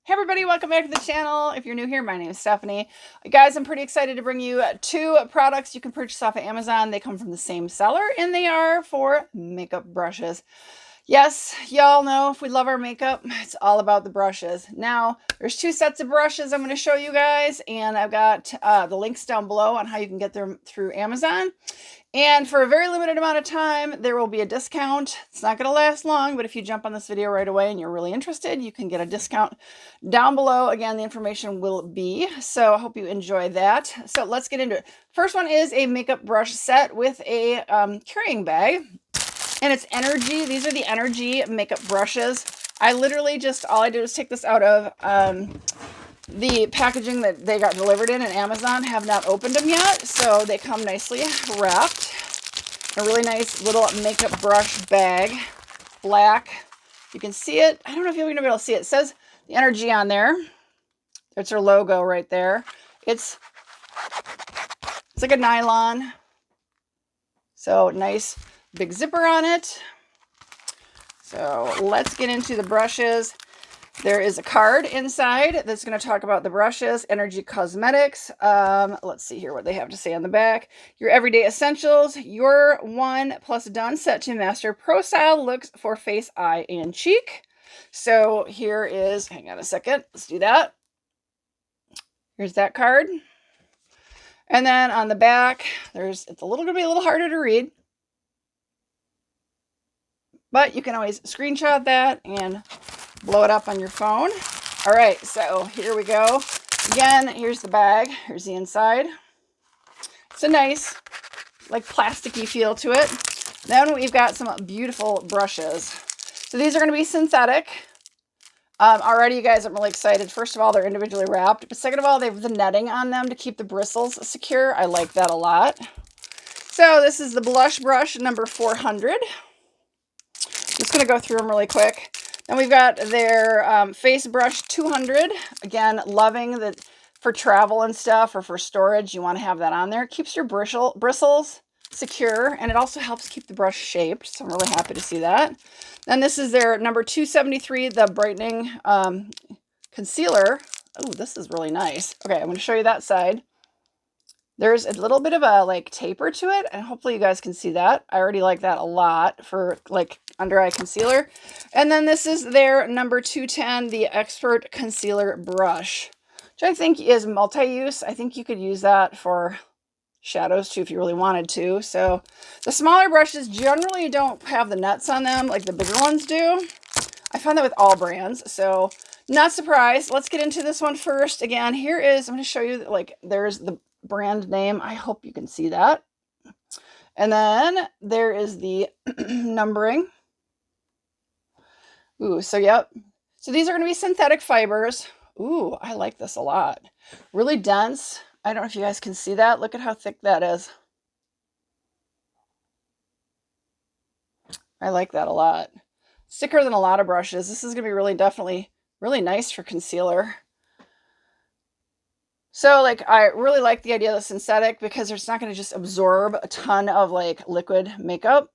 Hey everybody, welcome back to the channel. If you're new here, my name is Stephanie. Guys, I'm pretty excited to bring you two products you can purchase off of Amazon. They come from the same seller and they are for makeup brushes. Yes, y'all know if we love our makeup, it's all about the brushes. Now, there's two sets of brushes I'm going to show you guys, and I've got the links down below on how you can get them through Amazon. And for a very limited amount of time, there will be a discount. It's not going to last long, but if you jump on this video right away and you're really interested, you can get a discount down below. Again, the information will be. So I hope you enjoy that. So let's get into it. First one is a makeup brush set with a carrying bag. And it's Energy. These are the Energy makeup brushes. I literally just, all I did was take this out of the packaging that they got delivered in Amazon. Have not opened them yet, so they come nicely wrapped. A really nice little makeup brush bag, black. You can see it. I don't know if you're going to be able to see it. It says the Energy on there. There's their logo right there. It's like a nylon. So nice big zipper on it. So let's get into the brushes. There is a card inside that's going to talk about the brushes, Energy Cosmetics. Let's see here what they have to say on the back. Your everyday essentials, your 1+ done set to master pro style looks for face, eye, and cheek. So here is, hang on a second, let's do that. Here's that card. And then on the back, it's going to be a little harder to read. But you can always screenshot that and blow it up on your phone. All right, so here we go. Again, here's the bag. Here's the inside. It's a nice, like, plasticky feel to it. Then we've got some beautiful brushes. So these are going to be synthetic. Already, you guys, I'm really excited. First of all, they're individually wrapped. But second of all, they have the netting on them to keep the bristles secure. I like that a lot. So this is the blush brush number 400. Just going to go through them really quick. Then we've got their face brush 200. Again, loving that for travel and stuff, or for storage, you want to have that on there. It keeps your bristles secure, and it also helps keep the brush shaped. So I'm really happy to see that. Then this is their number 273, the brightening concealer. Oh, this is really nice. Okay, I'm going to show you that side. There's a little bit of a like taper to it, and hopefully you guys can see that. I already like that a lot for like under eye concealer. And then this is their number 210, the Expert Concealer Brush, which I think is multi-use. I think you could use that for shadows too if you really wanted to. So the smaller brushes generally don't have the nuts on them like the bigger ones do. I found that with all brands, so not surprised. Let's get into this one first. Again, here is, I'm going to show you, like, there's the brand name. I hope you can see that. And then there is the numbering. Ooh, so yep. So these are going to be synthetic fibers. Ooh, I like this a lot. Really dense. I don't know if you guys can see that. Look at how thick that is. I like that a lot. Thicker than a lot of brushes. This is going to be really definitely really nice for concealer. So, like, I really like the idea of the synthetic because it's not going to just absorb a ton of, like, liquid makeup.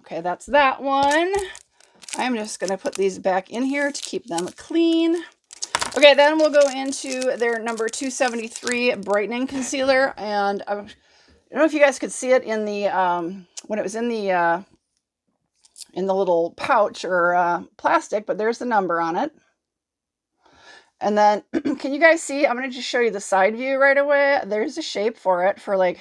Okay, that's that one. I'm just going to put these back in here to keep them clean. Okay, then we'll go into their number 273 brightening concealer. And I don't know if you guys could see it in the, when it was in the little pouch or plastic, but there's the number on it. And then, can you guys see? I'm going to just show you the side view right away. There's a shape for it for, like,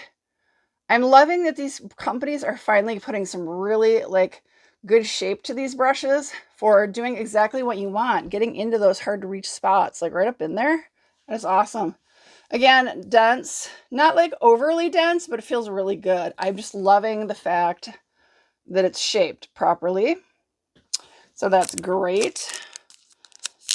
I'm loving that these companies are finally putting some really, like, good shape to these brushes for doing exactly what you want. Getting into those hard to reach spots, like right up in there. That's awesome. Again, dense. Not like overly dense, but it feels really good. I'm just loving the fact that it's shaped properly. So that's great.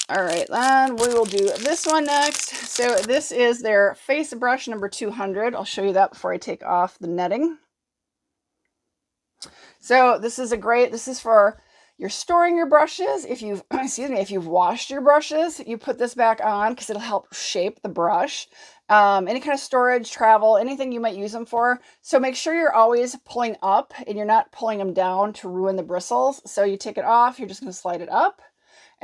All right, then we will do this one next. So this is their face brush number 200. I'll show you that before I take off the netting. So this is this is for you're storing your brushes. If you've, excuse me, if you've washed your brushes, you put this back on because it'll help shape the brush. Any kind of storage, travel, anything you might use them for. So make sure you're always pulling up and you're not pulling them down to ruin the bristles. So you take it off, you're just going to slide it up.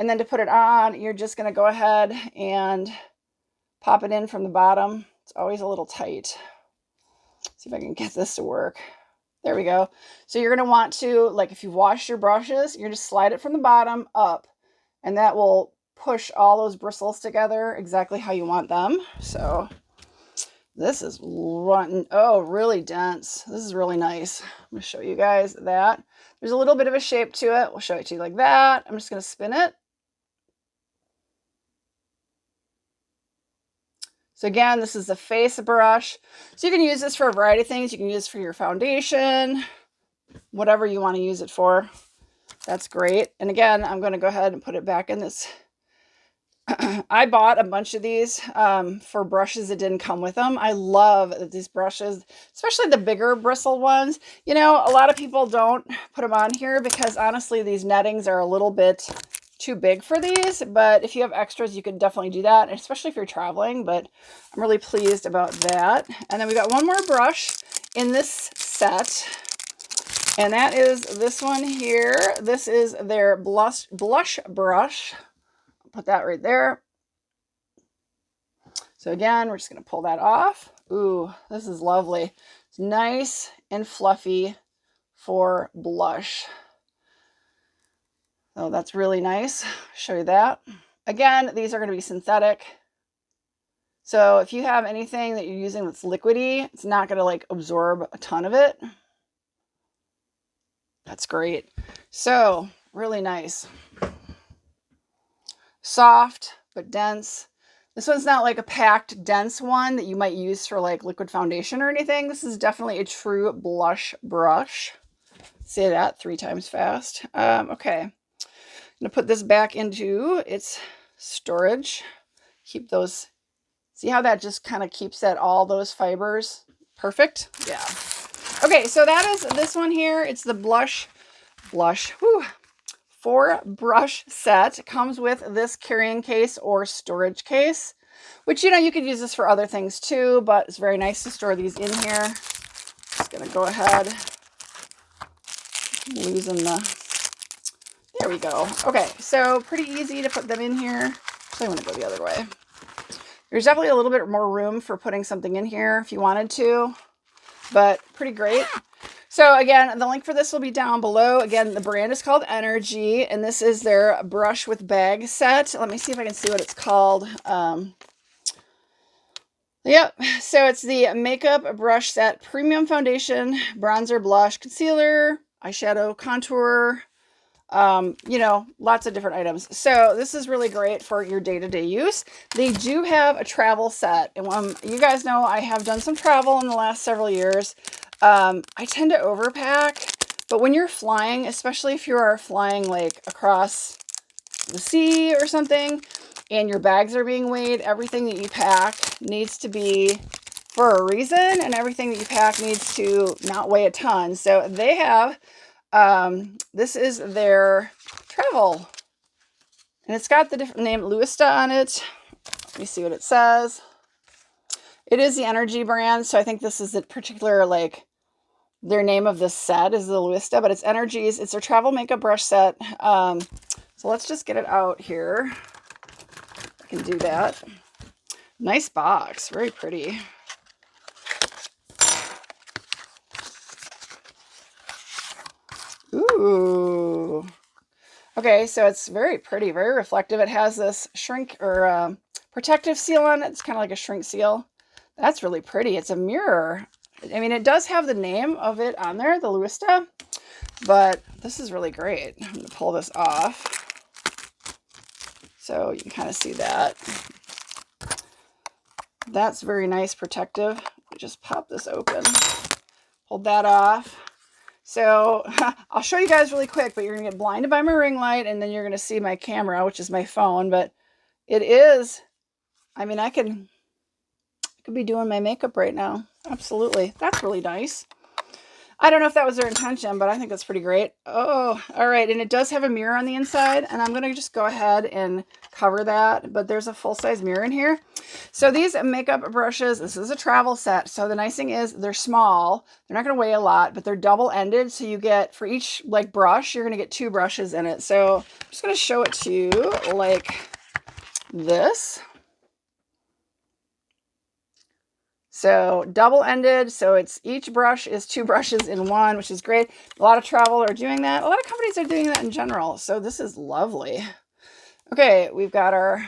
And then to put it on, you're just going to go ahead and pop it in from the bottom. It's always a little tight. See if I can get this to work. There we go. So you're going to want to, like if you wash your brushes, you're just slide it from the bottom up, and that will push all those bristles together exactly how you want them. So this is really dense. This is really nice. I'm going to show you guys that. There's a little bit of a shape to it. We'll show it to you like that. I'm just going to spin it. So again, this is the face brush. So you can use this for a variety of things. You can use it for your foundation, whatever you want to use it for. That's great. And again, I'm going to go ahead and put it back in this. I bought a bunch of these for brushes that didn't come with them. I love these brushes, especially the bigger bristle ones. You know, a lot of people don't put them on here because honestly, these nettings are a little bit too big for these. But if you have extras, you can definitely do that, especially if you're traveling. But I'm really pleased about that. And then we got one more brush in this set. And that is this one here. This is their blush brush. Put that right there. So again, we're just going to pull that off. Ooh, this is lovely. It's nice and fluffy for blush. Oh, that's really nice. Show you that. Again, these are going to be synthetic. So if you have anything that you're using that's liquidy, it's not going to like absorb a ton of it. That's great. So really nice. Soft, but dense. This one's not like a packed, dense one that you might use for like liquid foundation or anything. This is definitely a true blush brush. Say that 3 times fast. Okay. I'm going to put this back into its storage. Keep those. See how that just kind of keeps that all those fibers perfect? Yeah. Okay, so that is this one here. It's the blush. 4 brush set. It comes with this carrying case or storage case, which, you know, you could use this for other things too, but it's very nice to store these in here. Just gonna go ahead, there we go. Okay, so pretty easy to put them in here. Actually, I want to go the other way. There's definitely a little bit more room for putting something in here if you wanted to, but pretty great. So again, the link for this will be down below. Again, the brand is called Energy, and this is their brush with bag set. Let me see if I can see what it's called. Yep, so it's the makeup brush set, premium foundation, bronzer, blush, concealer, eyeshadow, contour, you know, lots of different items. So this is really great for your day-to-day use. They do have a travel set, and you guys know I have done some travel in the last several years. I tend to overpack, but when you're flying, especially if you are flying like across the sea or something, and your bags are being weighed, everything that you pack needs to be for a reason, and everything that you pack needs to not weigh a ton. So they have, this is their travel, and it's got the different name Luista on it. Let me see what it says. It is the Energy brand, so I think this is the particular, like, their name of this set is the Luista, but it's Energy's. It's their travel makeup brush set. So let's just get it out here. I can do that. Nice box. Very pretty. Ooh. Okay, so it's very pretty, very reflective. It has this shrink or protective seal on it. It's kind of like a shrink seal. That's really pretty. It's a mirror. I mean, it does have the name of it on there, the Luista, but this is really great. I'm going to pull this off so you can kind of see that. That's very nice, protective. Just pop this open, hold that off. So I'll show you guys really quick, but you're going to get blinded by my ring light, and then you're going to see my camera, which is my phone, but it is, I mean, I could be doing my makeup right now. Absolutely. That's really nice. I don't know if that was their intention, but I think that's pretty great. Oh, all right. And it does have a mirror on the inside, and I'm going to just go ahead and cover that, but there's a full-size mirror in here. So these makeup brushes, this is a travel set. So the nice thing is they're small. They're not going to weigh a lot, but they're double-ended. So you get, for each like brush, you're going to get 2 brushes in it. So I'm just going to show it to you like this. So double-ended, so it's each brush is 2 brushes in one, which is great. A lot of travel are doing that. A lot of companies are doing that in general. So this is lovely. Okay, we've got our,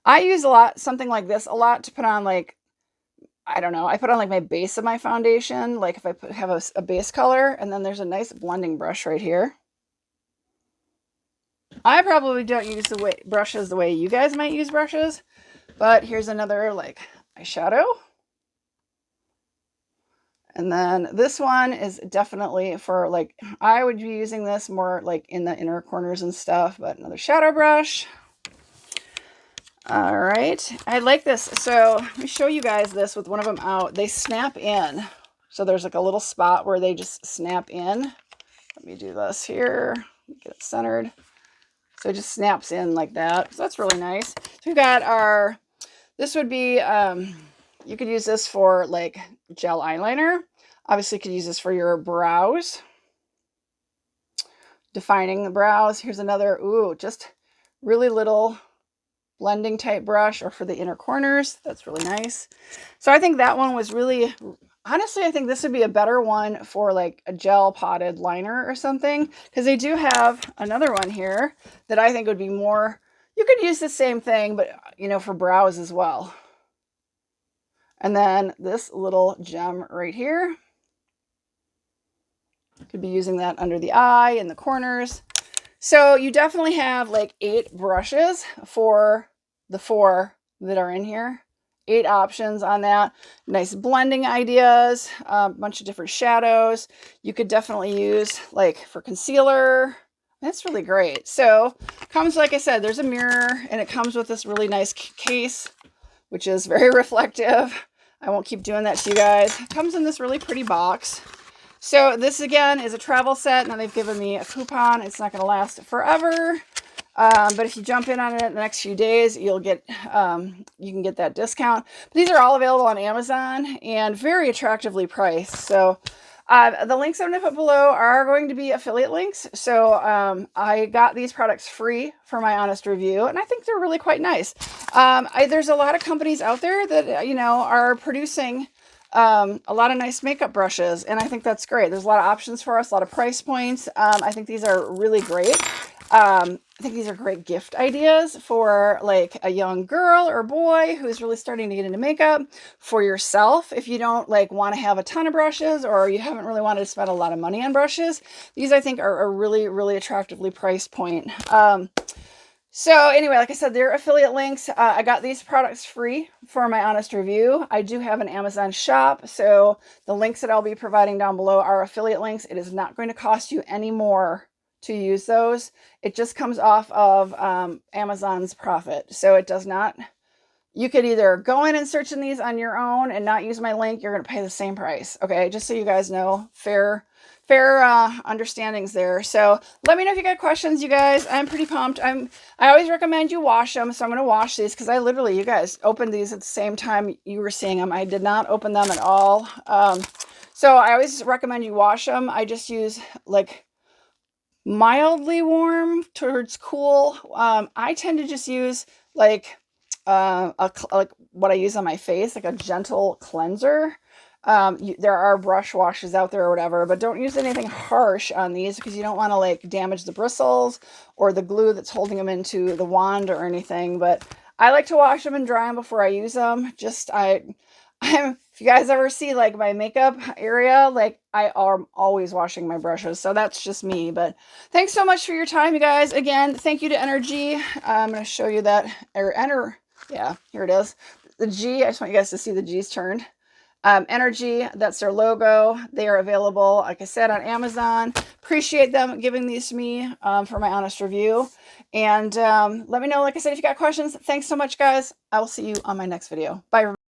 I use something like this a lot to put on, like, I don't know, I put on like my base of my foundation, like if I have a base color, and then there's a nice blending brush right here. I probably don't use brushes the way you guys might use brushes, but here's another like eyeshadow. And then this one is definitely for like, I would be using this more like in the inner corners and stuff, but another shadow brush. All right, I like this. So let me show you guys this with one of them out. They snap in. So there's like a little spot where they just snap in. Let me do this here, get it centered. So it just snaps in like that. So that's really nice. So we've got our, this would be, you could use this for like gel eyeliner. Obviously, you could use this for your brows. Defining the brows. Here's another, ooh, just really little blending type brush, or for the inner corners. That's really nice. So I think that one was really, honestly, I think this would be a better one for like a gel potted liner or something, because they do have another one here that I think would be more, you could use the same thing, but you know, for brows as well. And then this little gem right here. Could be using that under the eye in the corners. So you definitely have like 8 brushes for the 4 that are in here. 8 options on that. Nice blending ideas, a bunch of different shadows. You could definitely use like for concealer. That's really great. So comes, like I said, there's a mirror, and it comes with this really nice case, which is very reflective. I won't keep doing that to you guys. It comes in this really pretty box. So this again is a travel set. Now they've given me a coupon. It's not going to last forever. But if you jump in on it in the next few days, you'll get, you can get that discount. But these are all available on Amazon and very attractively priced. So the links I'm going to put below are going to be affiliate links. So I got these products free for my honest review, and I think they're really quite nice. There's a lot of companies out there that, you know, are producing a lot of nice makeup brushes, and I think that's great. There's a lot of options for us, a lot of price points. I think these are really great. I think these are great gift ideas for like a young girl or boy who's really starting to get into makeup. For yourself, if you don't like want to have a ton of brushes, or you haven't really wanted to spend a lot of money on brushes, these I think are a really, really attractively priced point. So anyway, like I said, they're affiliate links. I got these products free for my honest review. I do have an Amazon shop, so the links that I'll be providing down below are affiliate links. It is not going to cost you any more to use those. It just comes off of Amazon's profit. So it does not, you could either go in and search in these on your own and not use my link. You're going to pay the same price. Okay, just so you guys know, fair understandings there. So let me know if you got questions, you guys. I'm pretty pumped. I always recommend you wash them. So I'm going to wash these because I literally, you guys opened these at the same time you were seeing them. I did not open them at all. So I always recommend you wash them. I just use like mildly warm towards cool. I tend to just use like like what I use on my face, like a gentle cleanser. There are brush washes out there or whatever, but don't use anything harsh on these because you don't want to like damage the bristles or the glue that's holding them into the wand or anything. But I like to wash them and dry them before I use them. If you guys ever see like my makeup area, like I am always washing my brushes. So that's just me. But thanks so much for your time, you guys. Again, thank you to Energy. I'm going to show you that, yeah, here it is. The G, I just want you guys to see the G's turned. Energy, that's their logo. They are available, like I said, on Amazon. Appreciate them giving these to me for my honest review. And let me know, like I said, if you got questions. Thanks so much, guys. I will see you on my next video. Bye, everybody.